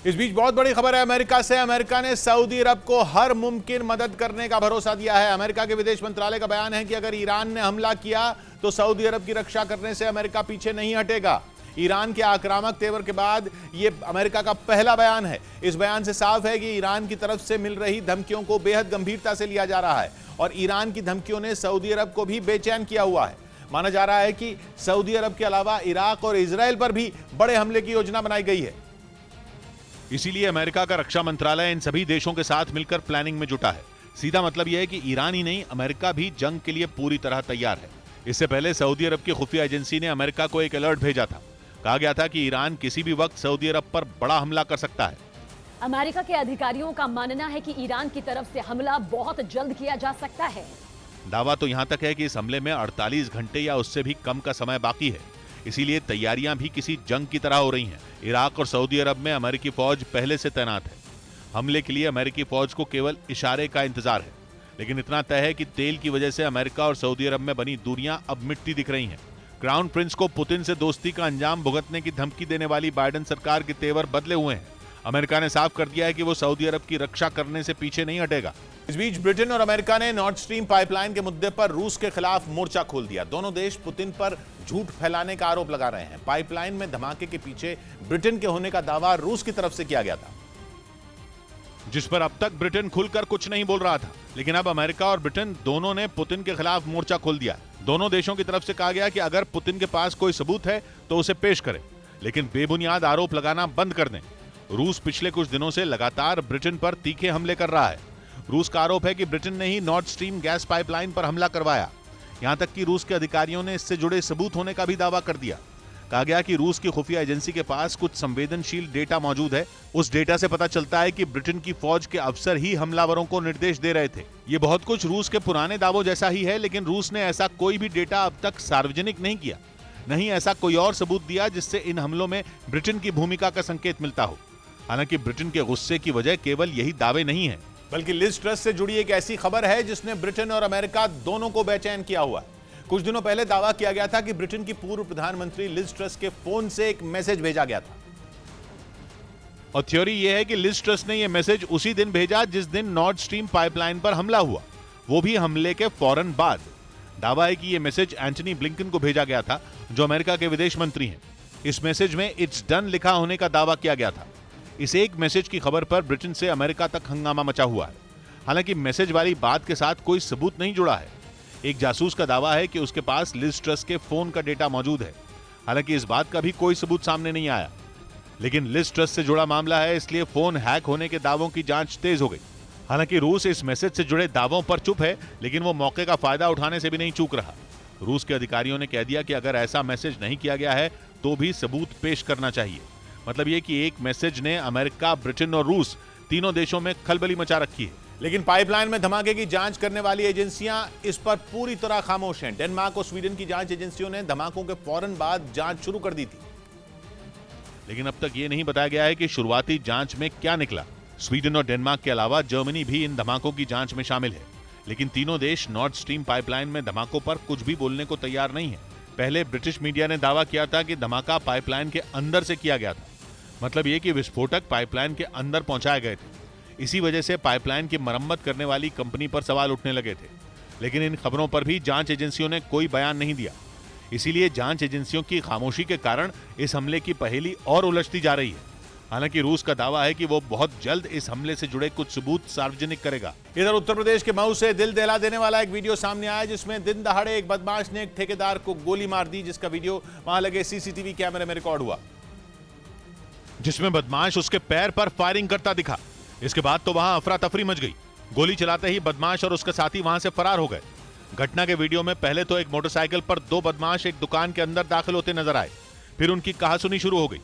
इस बीच बहुत बड़ी खबर है अमेरिका से। अमेरिका ने सऊदी अरब को हर मुमकिन मदद करने का भरोसा दिया है। अमेरिका के विदेश मंत्रालय का बयान है कि अगर ईरान ने हमला किया तो सऊदी अरब की रक्षा करने से अमेरिका पीछे नहीं हटेगा। ईरान के आक्रामक तेवर के बाद यह अमेरिका का पहला बयान है। इस बयान से साफ है कि ईरान की तरफ से मिल रही धमकियों को बेहद गंभीरता से लिया जा रहा है और ईरान की धमकियों ने सऊदी अरब को भी बेचैन किया हुआ है। माना जा रहा है कि सऊदी अरब के अलावा इराक और इजराइल पर भी बड़े हमले की योजना बनाई गई है। इसीलिए अमेरिका का रक्षा मंत्रालय इन सभी देशों के साथ मिलकर प्लानिंग में जुटा है। सीधा मतलब यह है कि ईरान ही नहीं, अमेरिका भी जंग के लिए पूरी तरह तैयार है। इससे पहले सऊदी अरब की खुफिया एजेंसी ने अमेरिका को एक अलर्ट भेजा था। कहा गया था कि ईरान किसी भी वक्त सऊदी अरब पर बड़ा हमला कर सकता है। अमेरिका के अधिकारियों का मानना है कि ईरान की तरफ से हमला बहुत जल्द किया जा सकता है। दावा तो यहां तक है कि इस हमले में 48 घंटे या उससे भी कम का समय बाकी है। इसीलिए तैयारियां भी किसी जंग की तरह हो रही हैं। इराक और सऊदी अरब में अमेरिकी फौज पहले से तैनात है। हमले के लिए अमेरिकी फौज को केवल इशारे का इंतजार है। लेकिन इतना तय है कि तेल की वजह से अमेरिका और सऊदी अरब में बनी दूरियां अब मिटती दिख रही हैं। क्राउन प्रिंस को पुतिन से दोस्ती का अंजाम भुगतने की धमकी देने वाली बाइडेन सरकार के तेवर बदले हुए हैं। अमेरिका ने साफ कर दिया है कि वो सऊदी अरब की रक्षा करने से पीछे नहीं हटेगा। इस बीच ब्रिटेन और अमेरिका ने नॉर्थ स्ट्रीम पाइपलाइन के मुद्दे पर रूस के खिलाफ मोर्चा खोल दिया। दोनों देश पुतिन पर झूठ फैलाने का आरोप लगा रहे हैं। पाइपलाइन में धमाके के पीछे ब्रिटेन के होने का दावा रूस की तरफ से किया गया था, जिस पर अब तक ब्रिटेन खुलकर कुछ नहीं बोल रहा था। लेकिन अब अमेरिका और ब्रिटेन दोनों ने पुतिन के खिलाफ मोर्चा खोल दिया। दोनों देशों की तरफ से कहा गया कि अगर पुतिन के पास कोई सबूत है तो उसे पेश करें, लेकिन बेबुनियाद आरोप लगाना बंद कर दें। रूस पिछले कुछ दिनों से लगातार ब्रिटेन पर तीखे हमले कर रहा है। रूस का आरोप है कि ब्रिटेन ने ही नॉर्थ स्ट्रीम गैस पाइपलाइन पर हमला करवाया। यहां तक कि रूस के अधिकारियों ने इससे जुड़े सबूत होने का भी दावा कर दिया। कहा गया कि रूस की खुफिया एजेंसी के पास कुछ संवेदनशील डेटा मौजूद है। उस डेटा से पता चलता है कि ब्रिटेन की फौज के अफसर ही हमलावरों को निर्देश दे रहे थे। ये बहुत कुछ रूस के पुराने दावों जैसा ही है, लेकिन रूस ने ऐसा कोई भी डेटा अब तक सार्वजनिक नहीं किया, नहीं ऐसा कोई और सबूत दिया जिससे इन हमलों में ब्रिटेन की भूमिका का संकेत मिलता हो। हालांकि ब्रिटेन के गुस्से की वजह केवल यही दावे नहीं है, बल्कि लिज ट्रस से जुड़ी एक ऐसी खबर है जिसने ब्रिटेन और अमेरिका दोनों को बेचैन किया हुआ है। कुछ दिनों पहले दावा किया गया था कि ब्रिटेन की पूर्व प्रधानमंत्री लिज ट्रस के फोन से एक मैसेज भेजा गया था और थ्योरी यह है कि लिज ट्रस ने यह मैसेज उसी दिन भेजा जिस दिन नॉर्थ स्ट्रीम पाइपलाइन पर हमला हुआ, वो भी हमले के फौरन बाद। दावा है कि यह मैसेज एंटनी ब्लिंकन को भेजा गया था, जो अमेरिका के विदेश मंत्री हैं। इस मैसेज में इट्स डन लिखा होने का दावा किया गया था। इस एक मैसेज की खबर पर ब्रिटेन से अमेरिका तक हंगामा मचा हुआ है। हालांकि मैसेज वाली बात के साथ कोई सबूत नहीं जुड़ा है। एक जासूस का दावा है कि उसके पास लिज ट्रस के फोन का डेटा मौजूद है। हालांकि इस बात का भी कोई सबूत सामने नहीं आया। लेकिन लिज ट्रस से जुड़ा मामला है, इसलिए फोन हैक होने के दावों की जांच तेज हो गई। हालांकि रूस इस मैसेज से जुड़े दावों पर चुप है, लेकिन वो मौके का फायदा उठाने से भी नहीं चूक रहा। रूस के अधिकारियों ने कह दिया कि अगर ऐसा मैसेज नहीं किया गया है तो भी सबूत पेश करना चाहिए। मतलब ये कि एक मैसेज ने अमेरिका, ब्रिटेन और रूस तीनों देशों में खलबली मचा रखी है। लेकिन पाइपलाइन में धमाके की जांच करने वाली एजेंसियां इस पर पूरी तरह खामोश हैं। डेनमार्क और स्वीडन की जांच एजेंसियों ने धमाकों के फौरन बाद जांच शुरू कर दी थी। लेकिन अब तक ये नहीं बताया गया है कि शुरुआती जांच में क्या निकला। स्वीडन और डेनमार्क के अलावा जर्मनी भी इन धमाकों की जांच में शामिल है। लेकिन तीनों देश नॉर्थ स्ट्रीम पाइपलाइन में धमाकों पर कुछ भी बोलने को तैयार नहीं है। पहले ब्रिटिश मीडिया ने दावा किया था कि धमाका पाइपलाइन के अंदर से किया गया था। मतलब ये कि विस्फोटक पाइपलाइन के अंदर पहुंचाए गए थे। इसी वजह से पाइपलाइन की मरम्मत करने वाली कंपनी पर सवाल उठने लगे थे। लेकिन इन खबरों पर भी जांच एजेंसियों ने कोई बयान नहीं दिया। इसीलिए जांच एजेंसियों की खामोशी के कारण इस हमले की पहेली और उलझती जा रही है। हालांकि रूस का दावा है कि वो बहुत जल्द इस हमले से जुड़े कुछ सबूत सार्वजनिक करेगा। इधर उत्तर प्रदेश के मऊ से दिल दहला देने वाला एक वीडियो सामने आया, जिसमें दिन दहाड़े एक बदमाश ने एक ठेकेदार को गोली मार दी, जिसका वीडियो वहां लगे सीसीटीवी कैमरे में रिकॉर्ड हुआ, जिसमें बदमाश उसके पैर पर फायरिंग करता दिखा। इसके बाद तो वहां अफरा तफरी मच गई। गोली चलाते ही बदमाश और उसका साथी वहां से फरार हो गए। घटना के वीडियो में पहले तो एक मोटरसाइकिल पर दो बदमाश एक दुकान के अंदर दाखिल होते नजर आए। फिर उनकी कहासुनी शुरू हो गई।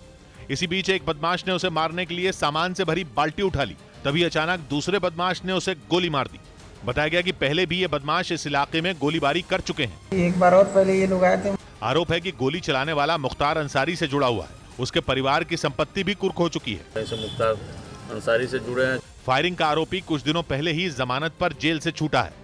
इसी बीच एक बदमाश ने उसे मारने के लिए सामान से भरी बाल्टी उठा ली। तभी अचानक दूसरे बदमाश ने उसे गोली मार दी। बताया गया कि पहले भी ये बदमाश इस इलाके में गोलीबारी कर चुके हैं। एक बार और पहले ये लोग आए थे। आरोप है कि गोली चलाने वाला मुख्तार अंसारी से जुड़ा हुआ है। उसके परिवार की संपत्ति भी कुर्क हो चुकी है। मुख्तार अंसारी से जुड़े हैं। फायरिंग का आरोपी कुछ दिनों पहले ही जमानत पर जेल से छूटा है।